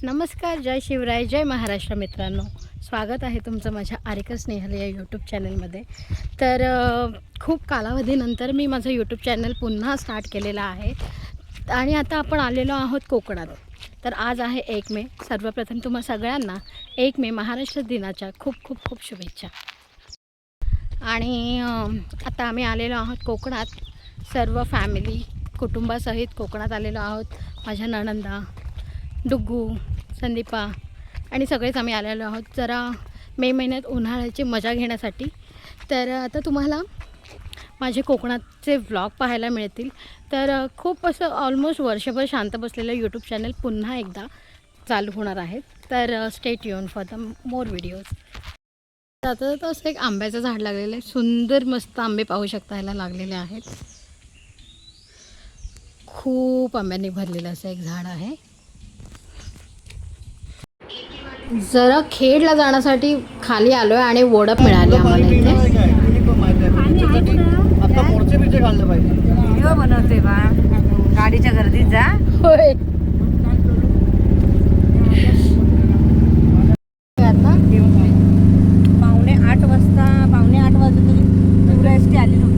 नमस्कार, जय शिवराय, जय महाराष्ट्र मित्रांनो. स्वागत आहे तुमचं माझ्या आरेकर स्नेहल या यूट्यूब चॅनलमध्ये. तर खूप कालावधीनंतर मी माझं यूट्यूब चॅनल पुन्हा स्टार्ट केलेलं आहे आणि आता आपण आलेलो आहोत कोकणात. तर आज आहे 1 मे. सर्वप्रथम तुम्हा सगळ्यांना 1 मे महाराष्ट्र दिनाच्या खूप खूप खूप शुभेच्छा. आणि आता आम्ही आलेलो आहोत कोकणात. सर्व फॅमिली कुटुंबासहित कोकणात आलेलो आहोत. माझ्या नणंदा, डुग्गू, संदीपा आणि सगळेच आम्ही आलेलो आहोत जरा मे महिन्यात उन्हाळ्याची मजा घेण्यासाठी. तर आता तुम्हाला माझे कोकणातचे व्लॉग पाहायला मिळतील. तर खूप असं ऑलमोस्ट वर्षभर शांत बसलेलं यूट्यूब चॅनल पुन्हा एकदा चालू होणार आहे. तर stay tune for the more videos. आता तर असं एक आंब्याचं झाड लागलेलं आहे. सुंदर मस्त आंबे पाहू शकता ह्याला लागलेले आहेत. खूप आंब्यांनी भरलेलं असं एक झाड आहे. जरा खेडला जाण्यासाठी खाली आलोय आणि ओढप मिळाली आम्हाला इथे. आता मोर्चे बिर्चे घाललं पाहिजे. व्हिडिओ बनवते बा गाडीच्या गर्दीत जा. होय. आता पावणे 8 वाजता तरी एवढ्या एसटी आली नव्हती.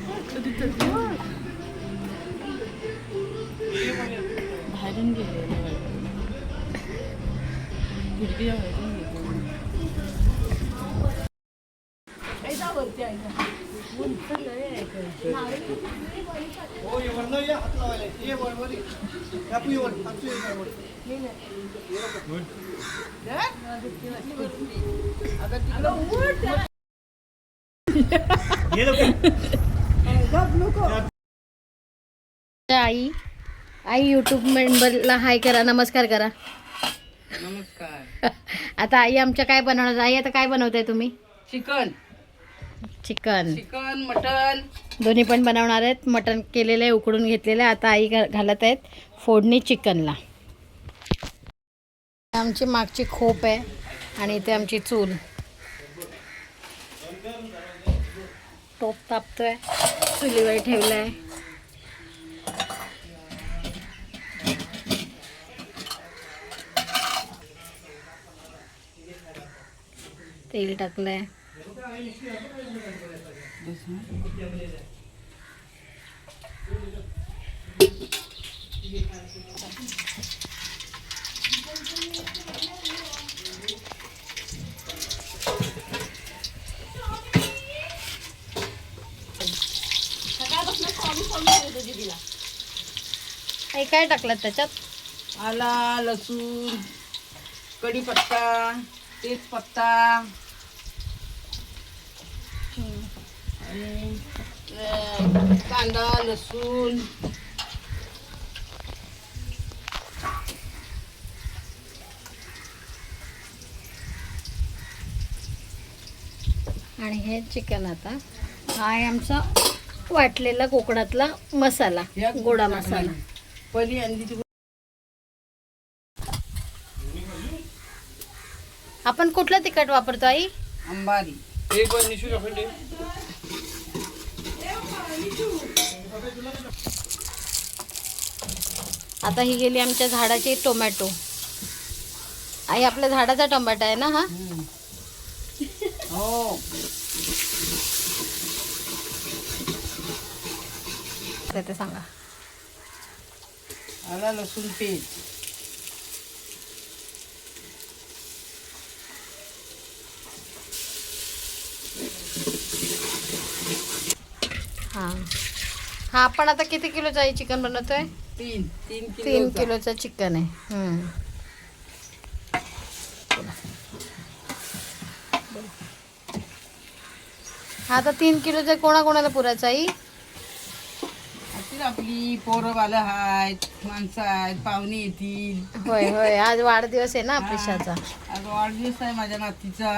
काय नाही बाहेरून गेले आई यूट्यूब मेंबरला हाय करा, नमस्कार करा. नमस्कार. आता आई आमच्या काय बनवणार? आई आता काय बनवताय तुम्ही? चिकन मटन दोन्ही पण बनवणार आहेत. मटण केलेलं आहे, उकडून घेतलेलं आहे. आता आई घालत आहेत फोडणी चिकनला. आमची मागची खोप आहे आणि इथे आमची चूल. टोप तापतोय, चुलीवर ठेवलाय. तेल टाकलंय. काय टाकलं त्याच्यात? आला, लसूण, कढीपत्ता, तेजपत्ता आणि कांदा, लसूण, आणि हे चिकन. आता हा आहे आमचा वाटलेला कोकणातला मसाला, गोडा मसाला. पहिली आणली आपण कुठलं तिखट वापरतो आई? अंबारी. एक बार निशू रखंडे. आता ही गेली आमच्या झाडाची टोमॅटो. आई आपल्या झाडाचा टोमॅटो आहे ना हा? हो. ते सांगा. आला, लसूण पेस्ट. हां हा आपण आता किती किलोचं आहे चिकन बनवतोय? 3 किलोचं चिकन आहे. हा आता 3 किलोचं कोणाकोणाला पुरायचं आई? आपली पोरंवालं आहेत, माणसं आहेत, पाहुणे येतील. होय होय, आज वाढदिवस आहे ना प्रिशाचा. आज वाढदिवस आहे माझ्या नातीचा.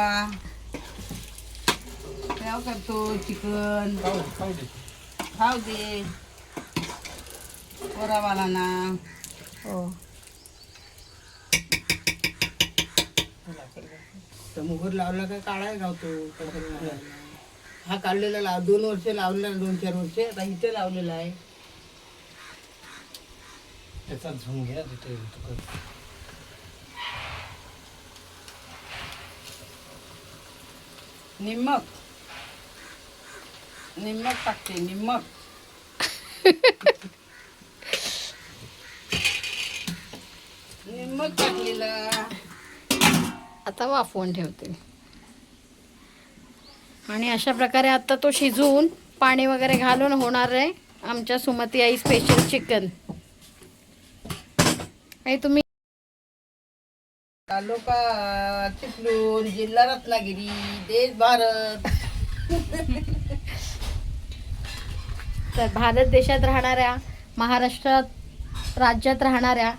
काय करतो चिकन खाऊ दे पोरावालांना. हो, मुहूर्त लावला काय काढाय गावतो. हा काढलेला 2 वर्ष लावलेला, 2-4 वर्ष आता इथे लावलेला आहे. त्याचा झूम घ्या तिथे निमक टाकते, निमक. निमक टाकलेलं. आता वाफवून ठेवते. आणि अशा प्रकारे आता तो शिजवून पाणी वगैरे घालून होणार आहे आमच्या सुमती आई स्पेशल चिकन. आणि तुम्ही तालुका चिपळूण, जिल्हा रत्नागिरी, देश भारत. तर भारत देशात राहणाऱ्या, महाराष्ट्रात राज्यात राहणाऱ्या,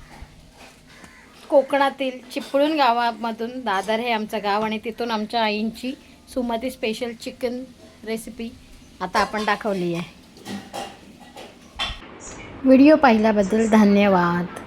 कोकणातील चिपळूण गावामधून दादर हे आमचं गाव आणि तिथून आमच्या आईंची सुमती स्पेशल चिकन रेसिपी आता आपण दाखवली आहे. व्हिडिओ पाहिल्याबद्दल धन्यवाद.